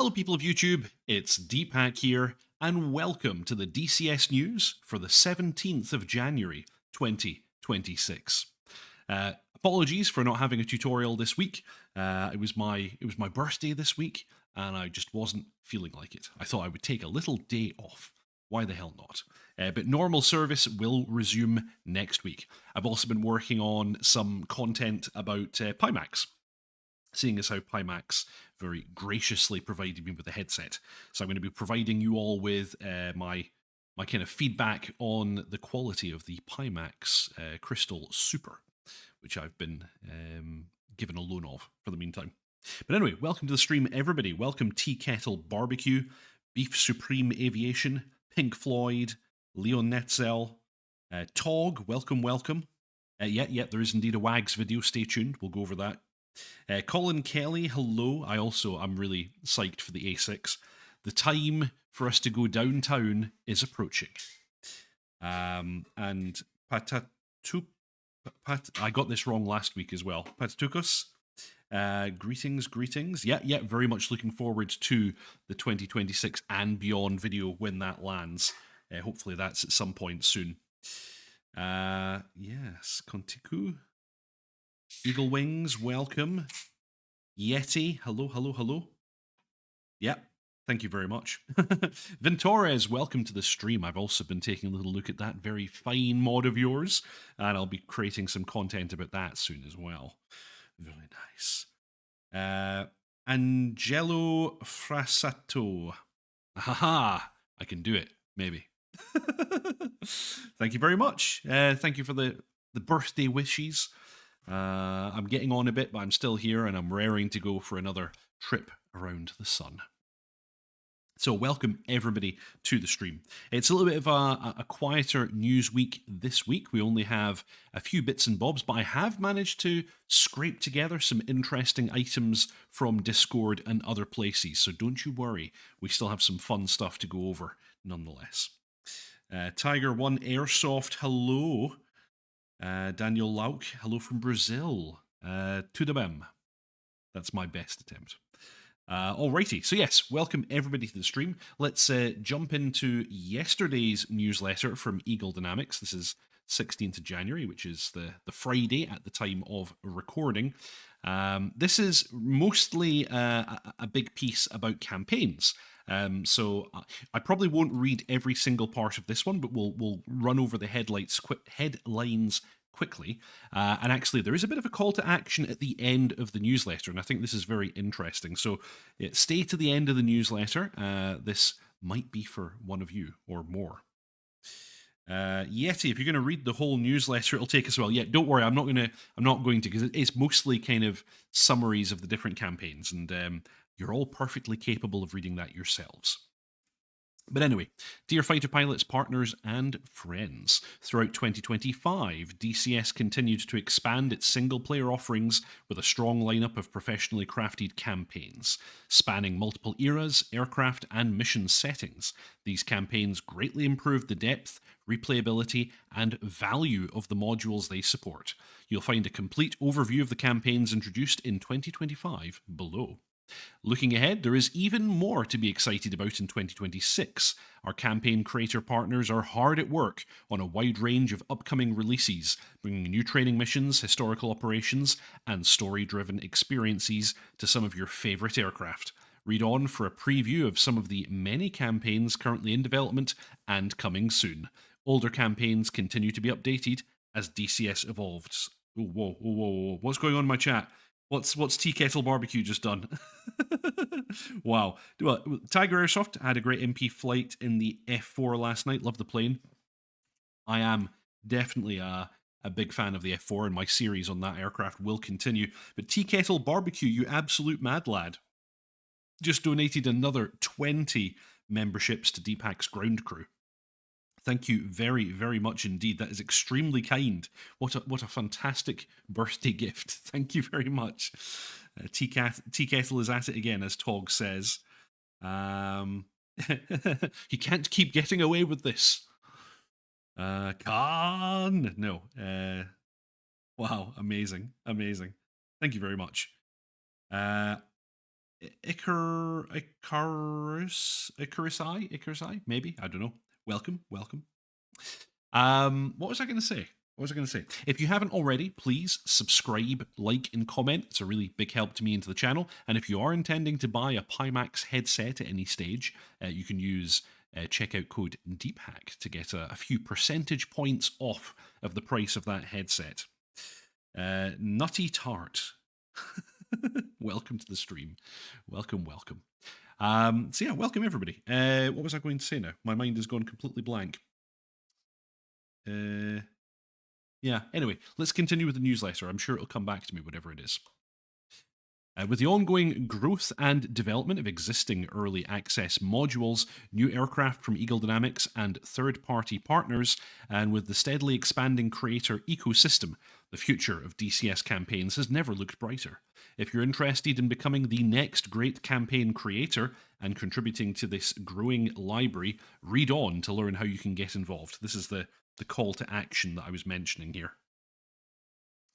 Hello, people of YouTube. It's Deepak here, and welcome to the DCS news for the 17th of January 2026. Apologies for not having a tutorial this week. It was my birthday this week, and I just wasn't feeling like it. I thought I would take a little day off. Why the hell not? But normal service will resume next week. I've also been working on some content about Pimax, seeing as how Pimax very graciously provided me with a headset. So I'm going to be providing you all with my kind of feedback on the quality of the Pimax Crystal Super, which I've been given a loan of for the meantime. But anyway, welcome to the stream, everybody. Welcome Tea Kettle Barbecue, Beef Supreme Aviation, Pink Floyd, Leon Netzel, Tog, welcome. Yeah, there is indeed a WAGs video. Stay tuned. We'll go over that. Colin Kelly, hello. I'm really psyched for the A6. The time for us to go downtown is approaching. And I got this wrong last week as well. Patatukos, greetings. Yeah, very much looking forward to the 2026 and beyond video when that lands. Hopefully that's at some point soon. Yes, Kontiku. Eagle Wings, welcome. Yeti, hello. Yep, thank you very much. Ventores, welcome to the stream. I've also been taking a little look at that very fine mod of yours, and I'll be creating some content about that soon as well. Very nice. Angelo Frasato. Haha, I can do it, maybe. Thank you very much. Thank you for the birthday wishes. I'm getting on a bit, but I'm still here, and I'm raring to go for another trip around the sun. So welcome everybody to the stream. It's a little bit of a quieter news week this week. We only have a few bits and bobs, but I have managed to scrape together some interesting items from Discord and other places. So don't you worry, we still have some fun stuff to go over nonetheless. Tiger One Airsoft, hello. Daniel Lauk, hello from Brazil. Tudabem. That's my best attempt. Alrighty, so yes, welcome everybody to the stream. Let's jump into yesterday's newsletter from Eagle Dynamics. This is 16th of January, which is the Friday at the time of recording. This is mostly a big piece about campaigns. So I probably won't read every single part of this one, but we'll run over the headlines quickly. And actually, there is a bit of a call to action at the end of the newsletter, and I think this is very interesting. So stay to the end of the newsletter. This might be for one of you or more. Yeti, if you're going to read the whole newsletter, it'll take us a while. Yeah, don't worry, I'm not going to, because it's mostly kind of summaries of the different campaigns, and you're all perfectly capable of reading that yourselves. But anyway, dear fighter pilots, partners, and friends, throughout 2025, DCS continued to expand its single-player offerings with a strong lineup of professionally crafted campaigns. Spanning multiple eras, aircraft, and mission settings, these campaigns greatly improved the depth, replayability, and value of the modules they support. You'll find a complete overview of the campaigns introduced in 2025 below. Looking ahead, there is even more to be excited about in 2026. Our campaign creator partners are hard at work on a wide range of upcoming releases, bringing new training missions, historical operations, and story-driven experiences to some of your favourite aircraft. Read on for a preview of some of the many campaigns currently in development and coming soon. Older campaigns continue to be updated as DCS evolves. Oh, whoa. What's going on in my chat? What's Tea Kettle Barbecue just done? Wow. Well, Tiger Airsoft had a great MP flight in the F4 last night. Love the plane. I am definitely a big fan of the F4, and my series on that aircraft will continue. But Tea Kettle Barbecue, you absolute mad lad, just donated another 20 memberships to Deepak's ground crew. Thank you very, very much indeed. That is extremely kind. What a fantastic birthday gift. Thank you very much. Tea Kettle is at it again, as Tog says. He can't keep getting away with this. Khan! No. Wow, amazing. Thank you very much. Icarus, maybe, I don't know. Welcome. What was I going to say? If you haven't already, please subscribe, like, and comment. It's a really big help to me and to the channel. And if you are intending to buy a Pimax headset at any stage, you can use checkout code DEEPHACK to get a few percentage points off of the price of that headset. Nutty Tart. Welcome to the stream. Welcome. So yeah, welcome everybody. What was I going to say now? My mind has gone completely blank. Yeah, anyway, let's continue with the newsletter. I'm sure it'll come back to me, whatever it is. With the ongoing growth and development of existing early access modules, new aircraft from Eagle Dynamics and third-party partners, and with the steadily expanding creator ecosystem, the future of DCS campaigns has never looked brighter. If you're interested in becoming the next great campaign creator and contributing to this growing library, read on to learn how you can get involved. This is the call to action that I was mentioning here.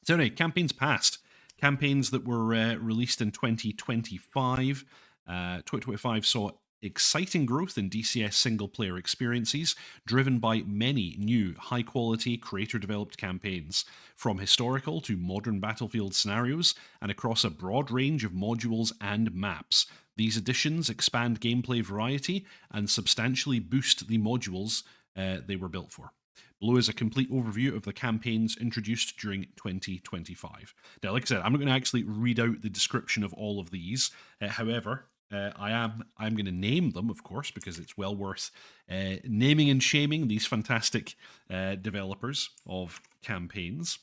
So anyway, campaigns past. Campaigns that were released in 2025. 2025 saw exciting growth in DCS single-player experiences, driven by many new, high-quality, creator-developed campaigns, from historical to modern battlefield scenarios, and across a broad range of modules and maps. These additions expand gameplay variety and substantially boost the modules they were built for. Below is a complete overview of the campaigns introduced during 2025. Now, like I said, I'm not going to actually read out the description of all of these. However, I'm going to name them, of course, because it's well worth naming and shaming these fantastic developers of campaigns.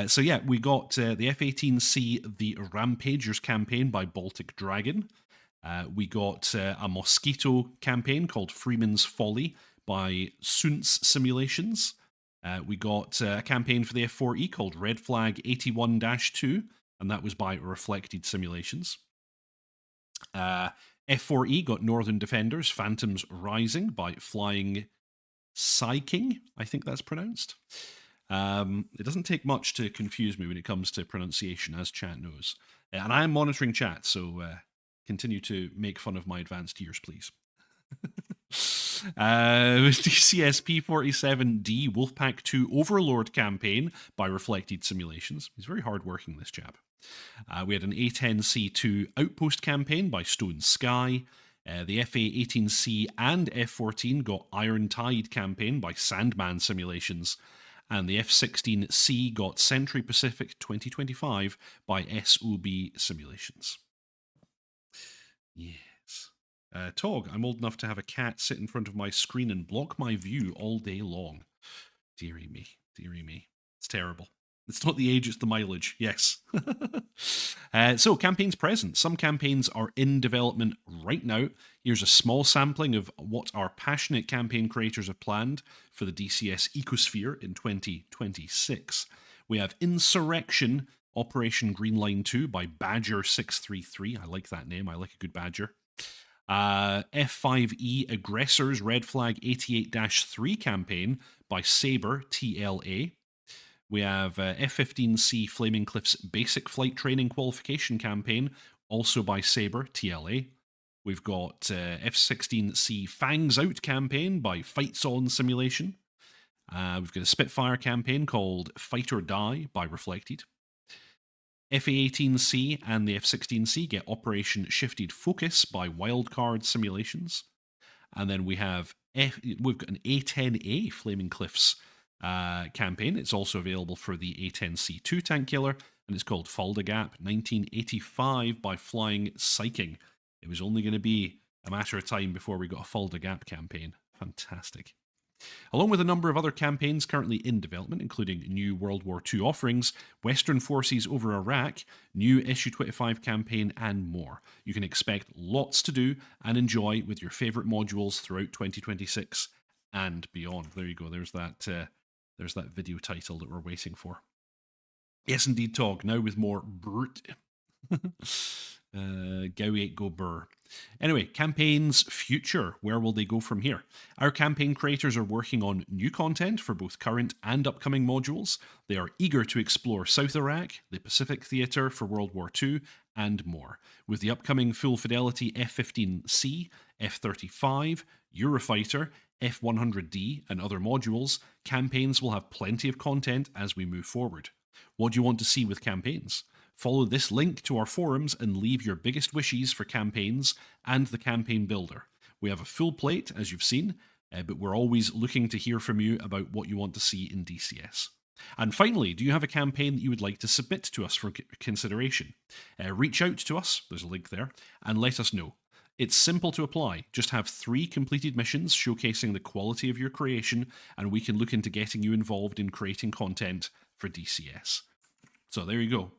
So yeah, we got the F-18C, the Rampagers campaign by Baltic Dragon. We got a Mosquito campaign called Freeman's Folly by Sunts Simulations. We got a campaign for the F4E called Red Flag 81-2, and that was by Reflected Simulations. F4E got Northern Defenders, Phantoms Rising by Flying Psyking, I think that's pronounced. It doesn't take much to confuse me when it comes to pronunciation, as chat knows. And I am monitoring chat, so continue to make fun of my advanced years, please. DCS P47D Wolfpack 2 Overlord campaign by Reflected Simulations. He's very hard-working, this chap. We had an A10C2 Outpost campaign by Stone Sky. The FA-18C and F-14 got Iron Tide campaign by Sandman Simulations. And the F-16C got Century Pacific 2025 by SOB Simulations. Yes. Tog, I'm old enough to have a cat sit in front of my screen and block my view all day long. Dearie me. It's terrible. It's not the age, it's the mileage. Yes. So, campaigns present. Some campaigns are in development right now. Here's a small sampling of what our passionate campaign creators have planned for the DCS ecosphere in 2026. We have Insurrection, Operation Green Line 2 by Badger633. I like that name. I like a good badger. F5E Aggressors Red Flag 88-3 campaign by Saber TLA. We have F-15C Flaming Cliffs Basic Flight Training Qualification campaign, also by Saber TLA. We've got F-16C Fangs Out campaign by Fights On Simulation. We've got a Spitfire campaign called Fight or Die by Reflected. FA-18C and the F-16C get Operation Shifted Focus by Wildcard Simulations. And then we've got an A-10A Flaming Cliffs campaign. It's also available for the A-10C2 tank killer, and it's called Fulda Gap 1985 by Flying Psyking. It was only going to be a matter of time before we got a Fulda Gap campaign. Fantastic. Along with a number of other campaigns currently in development, including new World War II offerings, Western forces over Iraq, new Issue 25 campaign, and more. You can expect lots to do and enjoy with your favourite modules throughout 2026 and beyond. There you go. There's that video title that we're waiting for. Yes, indeed, Tog. Now with more brute. Go 8 go burr. Anyway, campaigns future. Where will they go from here? Our campaign creators are working on new content for both current and upcoming modules. They are eager to explore South Iraq, the Pacific Theatre for World War II, and more. With the upcoming full fidelity F-15C, F-35, Eurofighter, F-100D, and other modules, campaigns will have plenty of content as we move forward. What do you want to see with campaigns? Follow this link to our forums and leave your biggest wishes for campaigns and the campaign builder. We have a full plate, as you've seen, but we're always looking to hear from you about what you want to see in DCS. And finally, do you have a campaign that you would like to submit to us for consideration? Reach out to us, there's a link there, and let us know. It's simple to apply. Just have 3 completed missions showcasing the quality of your creation, and we can look into getting you involved in creating content for DCS. So there you go.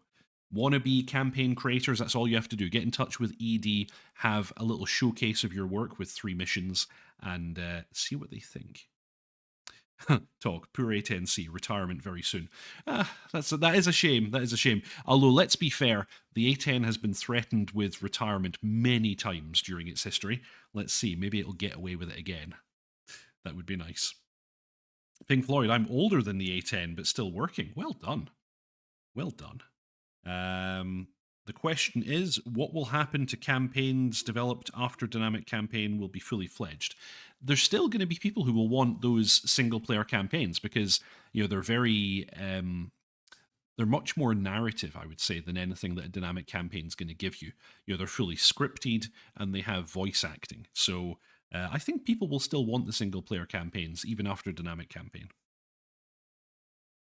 Wannabe campaign creators, that's all you have to do. Get in touch with ED, have a little showcase of your work with 3 missions, and see what they think. Talk, poor A10C, retirement very soon. That is a shame, that is a shame. Although, let's be fair, the A10 has been threatened with retirement many times during its history. Let's see, maybe it'll get away with it again. That would be nice. Pink Floyd, I'm older than the A10, but still working. Well done. Well done. The question is, what will happen to campaigns developed after Dynamic Campaign will be fully fledged? There's still going to be people who will want those single-player campaigns because, they're very... they're much more narrative, I would say, than anything that a Dynamic Campaign is going to give you. They're fully scripted and they have voice acting. So I think people will still want the single-player campaigns, even after Dynamic Campaign.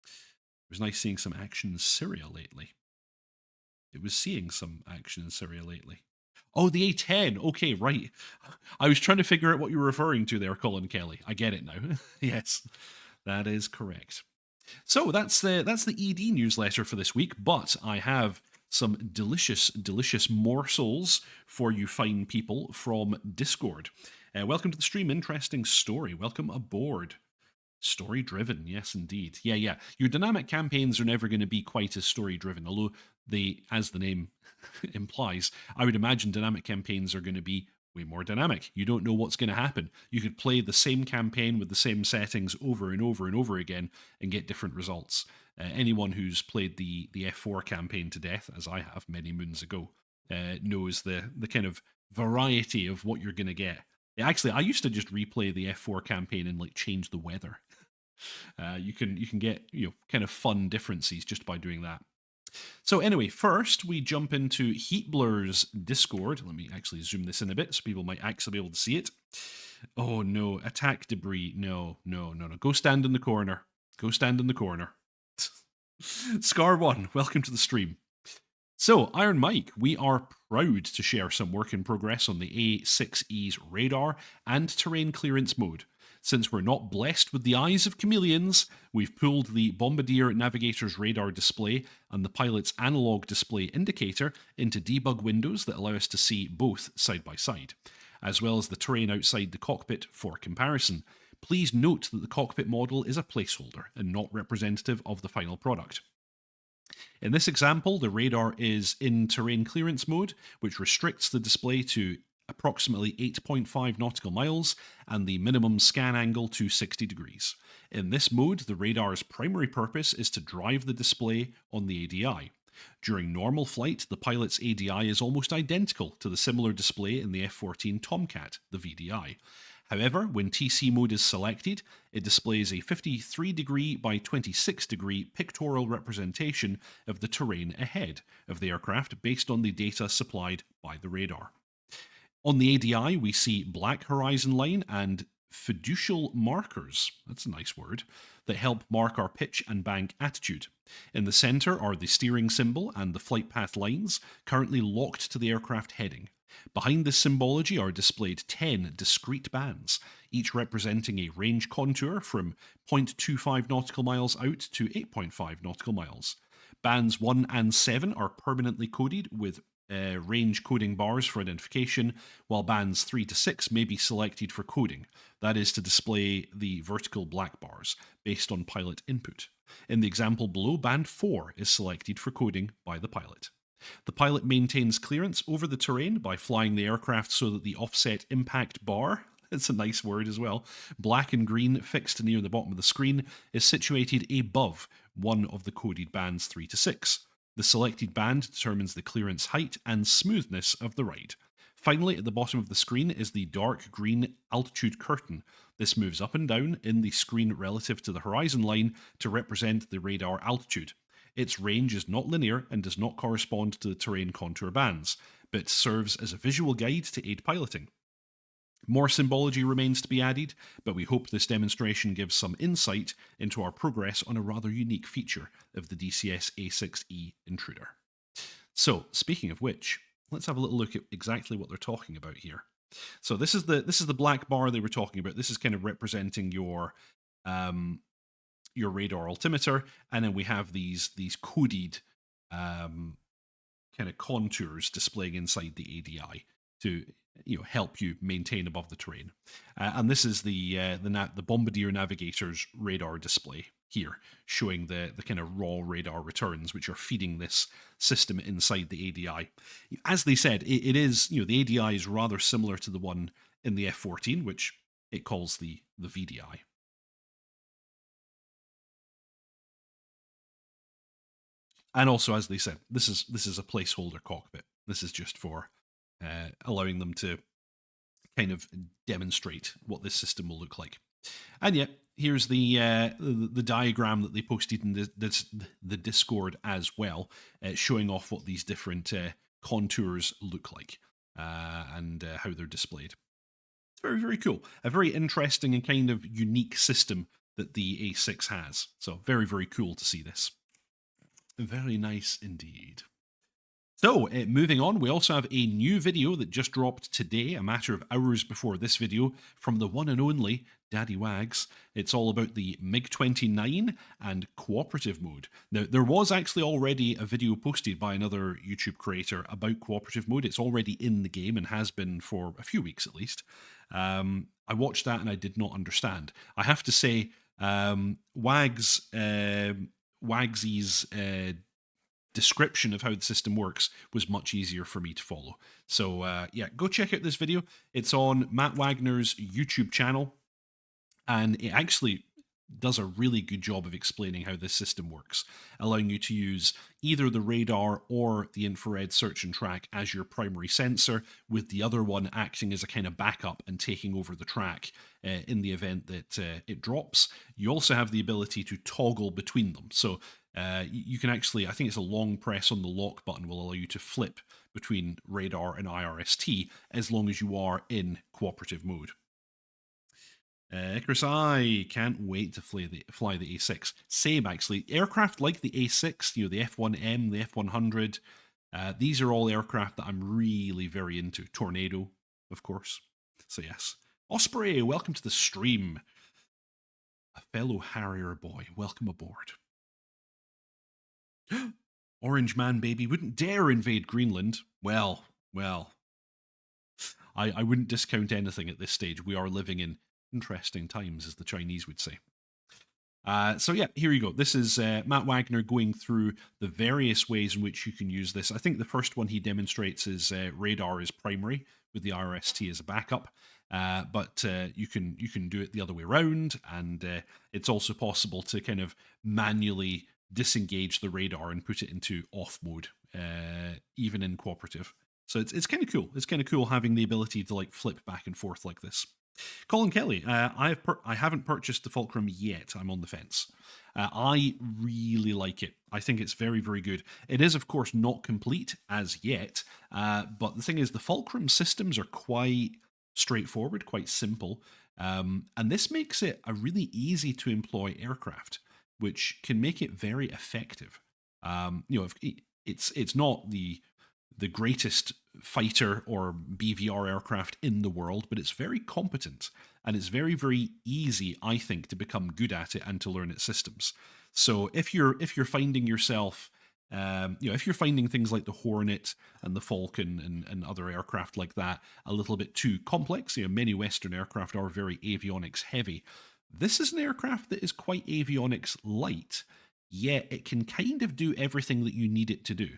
It was nice seeing some action in Syria lately. Oh, the A10. Okay, right. I was trying to figure out what you were referring to there, Colin Kelly. I get it now. Yes, that is correct. So that's the ED newsletter for this week, but I have some delicious, delicious morsels for you fine people from Discord. Welcome to the stream. Interesting story. Welcome aboard. Story driven, yes, indeed. Yeah. Your dynamic campaigns are never going to be quite as story driven, although they, as the name implies, I would imagine dynamic campaigns are going to be way more dynamic. You don't know what's going to happen. You could play the same campaign with the same settings over and over and over again and get different results. Anyone who's played the F4 campaign to death, as I have many moons ago, knows the kind of variety of what you're going to get. Actually, I used to just replay the F4 campaign and change the weather. You can get kind of fun differences just by doing that. So anyway, first we jump into Heatblur's Discord. Let me actually zoom this in a bit so people might actually be able to see it. Oh no, attack debris. No. Go stand in the corner. Scar1, welcome to the stream. So, Iron Mike, we are proud to share some work in progress on the A6E's radar and terrain clearance mode. Since we're not blessed with the eyes of chameleons, we've pulled the Bombardier Navigator's radar display and the pilot's analog display indicator into debug windows that allow us to see both side by side, as well as the terrain outside the cockpit for comparison. Please note that the cockpit model is a placeholder and not representative of the final product. In this example, the radar is in terrain clearance mode, which restricts the display to approximately 8.5 nautical miles and the minimum scan angle to 60 degrees. In this mode, the radar's primary purpose is to drive the display on the ADI. During normal flight, the pilot's ADI is almost identical to the similar display in the F-14 Tomcat, the VDI. However, when TC mode is selected, it displays a 53 degree by 26 degree pictorial representation of the terrain ahead of the aircraft based on the data supplied by the radar. On the ADI, we see black horizon line and fiducial markers, that's a nice word, that help mark our pitch and bank attitude. In the center are the steering symbol and the flight path lines, currently locked to the aircraft heading. Behind this symbology are displayed 10 discrete bands, each representing a range contour from 0.25 nautical miles out to 8.5 nautical miles. Bands 1 and 7 are permanently coded with range coding bars for identification, while bands 3 to 6 may be selected for coding, that is to display the vertical black bars, based on pilot input. In the example below, band 4 is selected for coding by the pilot. The pilot maintains clearance over the terrain by flying the aircraft so that the offset impact bar, it's a nice word as well, black and green fixed near the bottom of the screen, is situated above one of the coded bands 3 to 6. The selected band determines the clearance height and smoothness of the ride. Finally, at the bottom of the screen is the dark green altitude curtain. This moves up and down in the screen relative to the horizon line to represent the radar altitude. Its range is not linear and does not correspond to the terrain contour bands, but serves as a visual guide to aid piloting. More symbology remains to be added, but we hope this demonstration gives some insight into our progress on a rather unique feature of the DCS A6E intruder. So, speaking of which, let's have a little look at exactly what they're talking about here. So this is the black bar they were talking about. This is kind of representing your radar altimeter, and then we have these coded kind of contours displaying inside the ADI to help you maintain above the terrain. And this is the Bombardier Navigator's radar display here, showing the kind of raw radar returns, which are feeding this system inside the ADI. As they said, it is, the ADI is rather similar to the one in the F-14, which it calls the VDI. And also, as they said, this is a placeholder cockpit. This is just for allowing them to kind of demonstrate what this system will look like. And yet, here's the diagram that they posted in the Discord as well, showing off what these different contours look like and how they're displayed. It's very, very cool. A very interesting and kind of unique system that the A6 has. So very, very cool to see this. Very nice indeed. So, moving on, we also have a new video that just dropped today, a matter of hours before this video, from the one and only Daddy Wags. It's all about the MiG-29 and cooperative mode. Now, there was actually already a video posted by another YouTube creator about cooperative mode. It's already in the game and has been for a few weeks at least. I watched that and I did not understand. I have to say, Wagsy's description of how the system works was much easier for me to follow. So yeah, go check out this video. It's on Matt Wagner's YouTube channel, and it actually does a really good job of explaining how this system works, allowing you to use either the radar or the infrared search and track as your primary sensor, with the other one acting as a kind of backup and taking over the track in the event that it drops. You also have the ability to toggle between them. So you can actually, I think it's a long press on the lock button will allow you to flip between radar and IRST as long as you are in cooperative mode. Chris, I can't wait to fly the A6. Same, actually. Aircraft like the A6, the F1M, the F100, these are all aircraft that I'm really very into. Tornado, of course. So yes. Osprey, welcome to the stream. A fellow Harrier boy, welcome aboard. Orange Man baby wouldn't dare invade Greenland. Well. I wouldn't discount anything at this stage. We are living in interesting times, as the Chinese would say. So yeah, here you go. This is Matt Wagner going through the various ways in which you can use this. I think the first one he demonstrates is radar is primary with the RST as a backup. But you can do it the other way around, and it's also possible to kind of manually disengage the radar and put it into off mode, even in cooperative. So it's kind of cool. It's kind of cool having the ability to like flip back and forth like this. Colin Kelly, I haven't purchased the Fulcrum yet. I'm on the fence. I really like it. I think it's very, very good. It is, of course, not complete as yet, but the thing is, the Fulcrum systems are quite straightforward, quite simple, and this makes it a really easy to employ aircraft, which can make it very effective. If it's not the greatest fighter or BVR aircraft in the world, but it's very competent, and it's very, very easy, I think, to become good at it and to learn its systems. So if you're finding yourself, if you're finding things like the Hornet and the Falcon and other aircraft like that a little bit too complex, many Western aircraft are very avionics heavy. This is an aircraft that is quite avionics light, yet it can kind of do everything that you need it to do.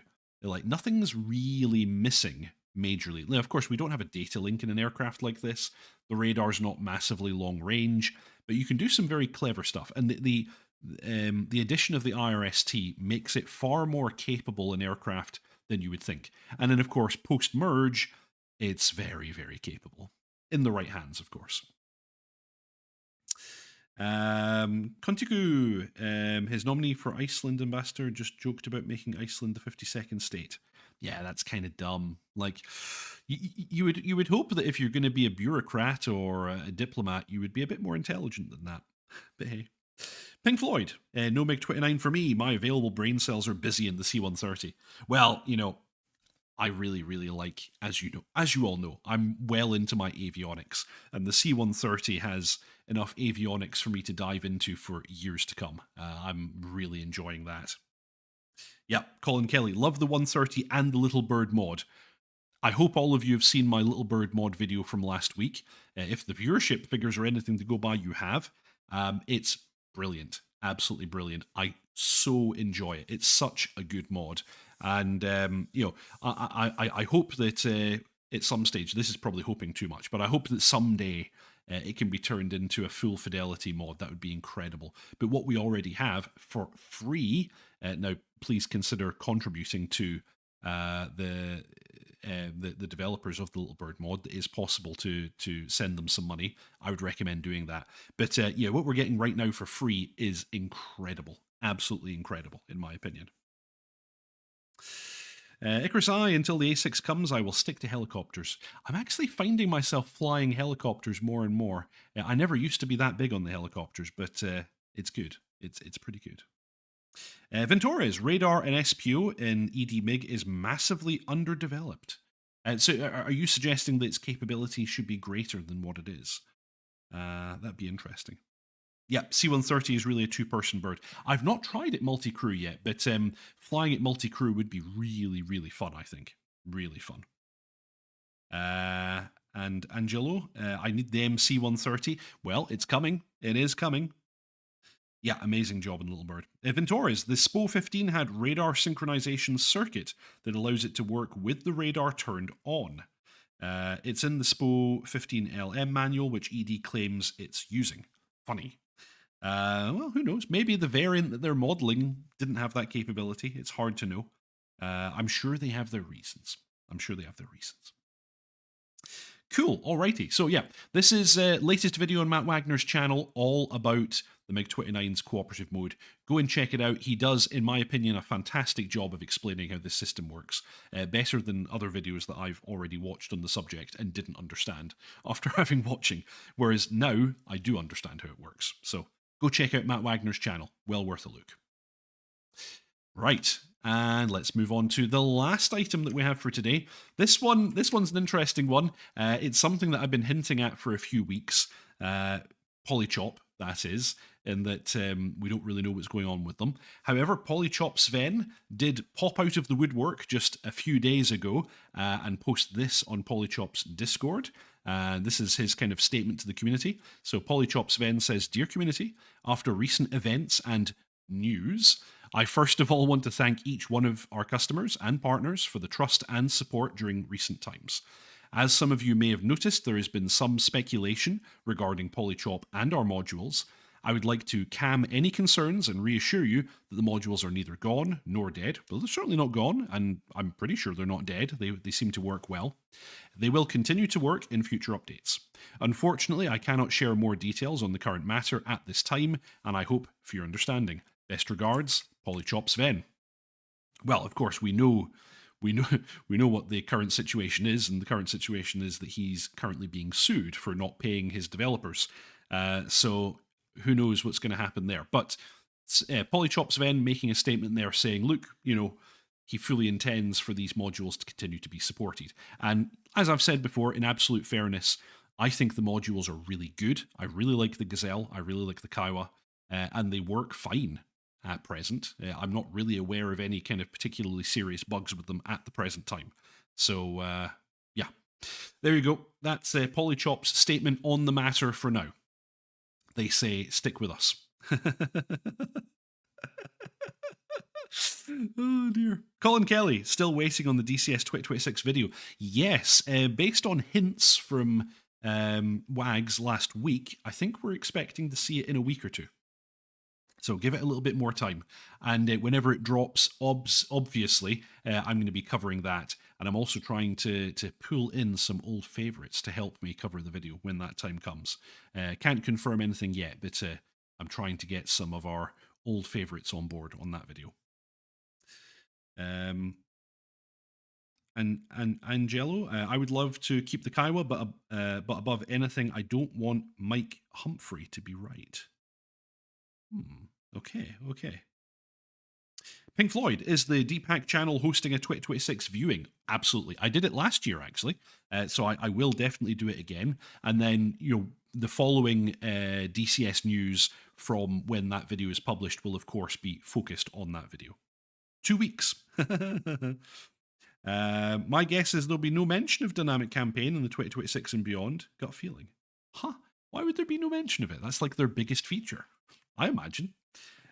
Like, nothing's really missing majorly. Now, of course, we don't have a data link in an aircraft like this. The radar's not massively long range, but you can do some very clever stuff. And the addition of the IRST makes it far more capable in aircraft than you would think. And then, of course, post merge, it's very, very capable in the right hands, of course. Kontiku, his nominee for Iceland ambassador, just joked about making Iceland the 52nd state. Yeah, that's kind of dumb. Like, you would hope that if you're going to be a bureaucrat or a diplomat, you would be a bit more intelligent than that. But hey. Pink Floyd, no MiG-29 for me. My available brain cells are busy in the C-130. Well, I really, really like, as you all know, I'm well into my avionics, and the C-130 has enough avionics for me to dive into for years to come. I'm really enjoying that. Yeah, Colin Kelly, love the 130 and the Little Bird mod. I hope all of you have seen my Little Bird mod video from last week. If the viewership figures are anything to go by, you have. It's brilliant, absolutely brilliant. I so enjoy it. It's such a good mod, and I hope that at some stage, this is probably hoping too much, but I hope that someday it can be turned into a full fidelity mod. That would be incredible. But what we already have for free now, please consider contributing to the developers of the Little Bird mod. It is possible to send them some money. I would recommend doing that. But yeah, what we're getting right now for free is incredible. Absolutely incredible, in my opinion. Icarus I, until the A6 comes, I will stick to helicopters. I'm actually finding myself flying helicopters more and more. I never used to be that big on the helicopters, but it's good. It's pretty good. Ventores, radar and SPO in ED-MiG is massively underdeveloped. So are you suggesting that its capability should be greater than what it is? That'd be interesting. Yeah, C-130 is really a two-person bird. I've not tried it multi-crew yet, but flying it multi-crew would be really, really fun, I think. Really fun. And Angelo, I need the MC-130. Well, it's coming. It is coming. Yeah, amazing job in Little Bird. Ventores, the SPO 15 had radar synchronization circuit that allows it to work with the radar turned on. It's in the SPO 15 LM manual, which ED claims it's using. Funny. Well, who knows? Maybe the variant that they're modeling didn't have that capability. It's hard to know. I'm sure they have their reasons. Cool, alrighty. So yeah, this is latest video on Matt Wagner's channel, all about the MiG-29's cooperative mode. Go and check it out. He does, in my opinion, a fantastic job of explaining how this system works. Better than other videos that I've already watched on the subject and didn't understand after having watching. Whereas now, I do understand how it works. So go check out Matt Wagner's channel. Well worth a look. Right, and let's move on to the last item that we have for today. This one's an interesting one. It's something that I've been hinting at for a few weeks. Polychop, that is, in that we don't really know what's going on with them. However, Polychop Sven did pop out of the woodwork just a few days ago and post this on Polychop's Discord. This is his kind of statement to the community. So Polychop Sven says, "Dear community, after recent events and news, I first of all want to thank each one of our customers and partners for the trust and support during recent times. As some of you may have noticed, there has been some speculation regarding Polychop and our modules. I would like to calm any concerns and reassure you that the modules are neither gone nor dead. Well, they're certainly not gone, and I'm pretty sure they're not dead. They seem to work well. They will continue to work in future updates. Unfortunately, I cannot share more details on the current matter at this time, and I hope for your understanding. Best regards, Polychop Sven." Well, of course, we know what the current situation is, and the current situation is that he's currently being sued for not paying his developers. So who knows what's going to happen there? But Polychop Sven making a statement there saying, look, he fully intends for these modules to continue to be supported. And as I've said before, in absolute fairness, I think the modules are really good. I really like the Gazelle. I really like the Kiowa. And they work fine at present. I'm not really aware of any kind of particularly serious bugs with them at the present time. So, yeah. There you go. That's Polychop's statement on the matter for now. They say, stick with us. Oh dear. Colin Kelly, still waiting on the DCS 2026 video. Yes, based on hints from Wags last week, I think we're expecting to see it in a week or two. So give it a little bit more time. And whenever it drops, obviously, I'm going to be covering that. And I'm also trying to pull in some old favourites to help me cover the video when that time comes. Can't confirm anything yet, but I'm trying to get some of our old favourites on board on that video. And Angelo, I would love to keep the Kiowa, but above anything, I don't want Mike Humphrey to be right. Okay. Pink Floyd, is the Deepak channel hosting a 2026 viewing? Absolutely. I did it last year, actually. So I will definitely do it again. And then, the following DCS news from when that video is published will, of course, be focused on that video. 2 weeks. My guess is there'll be no mention of Dynamic Campaign in the 2026 and beyond. Got a feeling. Why would there be no mention of it? That's like their biggest feature, I imagine.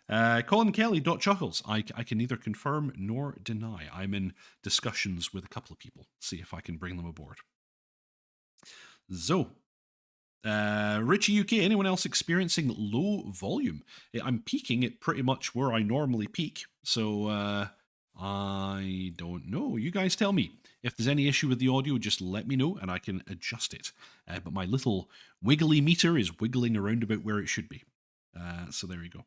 Colin Kelly, Chuckles. I can neither confirm nor deny. I'm in discussions with a couple of people. See if I can bring them aboard. So, Richie UK, anyone else experiencing low volume? I'm peaking at pretty much where I normally peak. So, I don't know. You guys tell me. If there's any issue with the audio, just let me know and I can adjust it. But my little wiggly meter is wiggling around about where it should be. So there you go.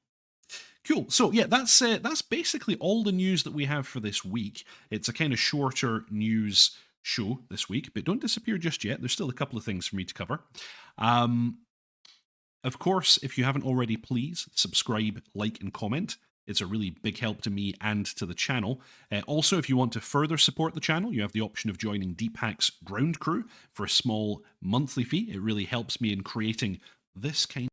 Cool. So yeah, that's basically all the news that we have for this week. It's a kind of shorter news show this week, but don't disappear just yet. There's still a couple of things for me to cover. Of course, if you haven't already, please subscribe, like, and comment. It's a really big help to me and to the channel. Also, if you want to further support the channel, you have the option of joining Deepak's ground crew for a small monthly fee. It really helps me in creating this kind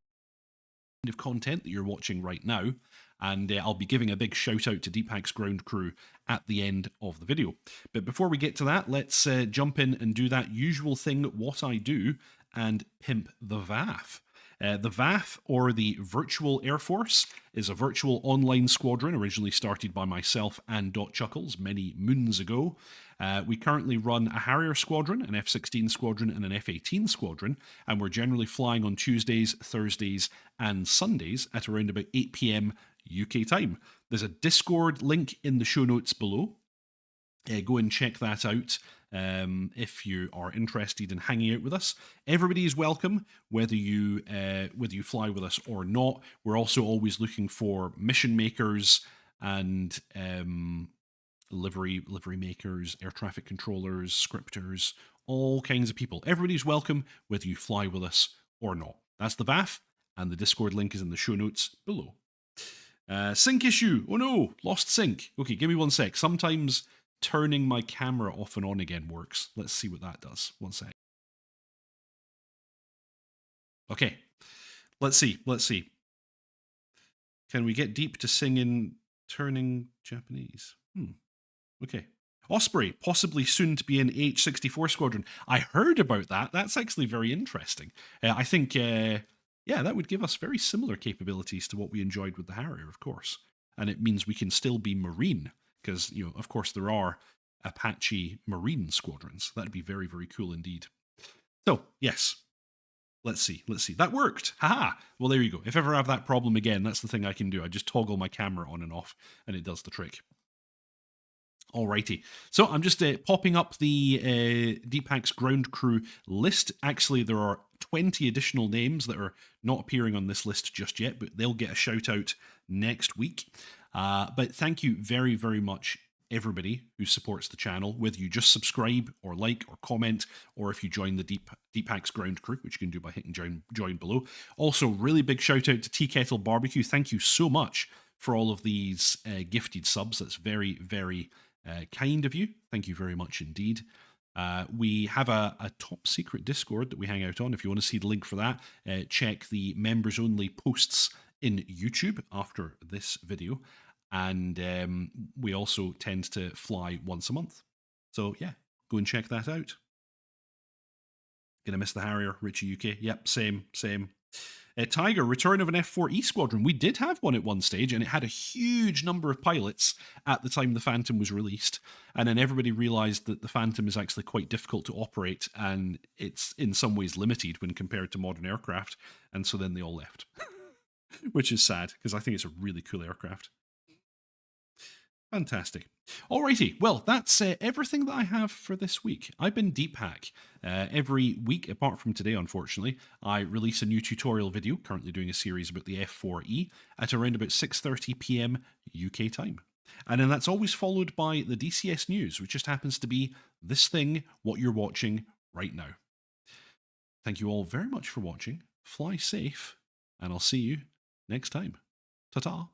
of content that you're watching right now. And I'll be giving a big shout out to Deepak's ground crew at the end of the video. But before we get to that, let's jump in and do that usual thing, what I do, and pimp the VAF. The VAF, or the Virtual Air Force, is a virtual online squadron originally started by myself and Chuckles many moons ago. We currently run a Harrier squadron, an F-16 squadron, and an F-18 squadron, and we're generally flying on Tuesdays, Thursdays, and Sundays at around about 8 p.m. UK time. There's a Discord link in the show notes below. Go and check that out if you are interested in hanging out with us. Everybody is welcome, whether you fly with us or not. We're also always looking for mission makers and livery makers, air traffic controllers, scripters, all kinds of people. Everybody's welcome, whether you fly with us or not. That's the VAF, and the Discord link is in the show notes below. Sync issue. Oh no, lost sync. Okay, give me 1 sec. Sometimes turning my camera off and on again works. Let's see what that does. 1 sec. Okay, let's see. Can we get Deep to sing in turning Japanese? Okay. Osprey, possibly soon to be in H-64 Squadron. I heard about that. That's actually very interesting. I think, that would give us very similar capabilities to what we enjoyed with the Harrier, of course. And it means we can still be Marine, because, of course, there are Apache Marine squadrons. That'd be very, very cool indeed. So, yes. Let's see. That worked. Haha. Well, there you go. If ever I have that problem again, that's the thing I can do. I just toggle my camera on and off, and it does the trick. Alrighty, so I'm just popping up the Deepak's ground crew list. Actually, there are 20 additional names that are not appearing on this list just yet, but they'll get a shout out next week. But thank you very, very much, everybody who supports the channel, whether you just subscribe or like or comment, or if you join the Deepak's ground crew, which you can do by hitting join below. Also, really big shout out to Tea Kettle Barbecue. Thank you so much for all of these gifted subs. That's very, very kind of you. Thank you very much indeed. We have a top secret Discord that we hang out on. If you want to see the link for that, check the members only posts in YouTube after this video. And we also tend to fly once a month. So yeah, go and check that out. Gonna miss the Harrier, Richie UK. Yep, same. Tiger, return of an F4E squadron. We did have one at one stage, and it had a huge number of pilots at the time the Phantom was released. And then everybody realized that the Phantom is actually quite difficult to operate, and it's in some ways limited when compared to modern aircraft. And so then they all left, which is sad because I think it's a really cool aircraft. Fantastic. Alrighty, well, that's everything that I have for this week. I've been Deep Hack. Every week, apart from today, unfortunately, I release a new tutorial video, currently doing a series about the F4E, at around about 6:30 p.m. UK time. And then that's always followed by the DCS News, which just happens to be this thing, what you're watching right now. Thank you all very much for watching. Fly safe, and I'll see you next time. Ta-ta.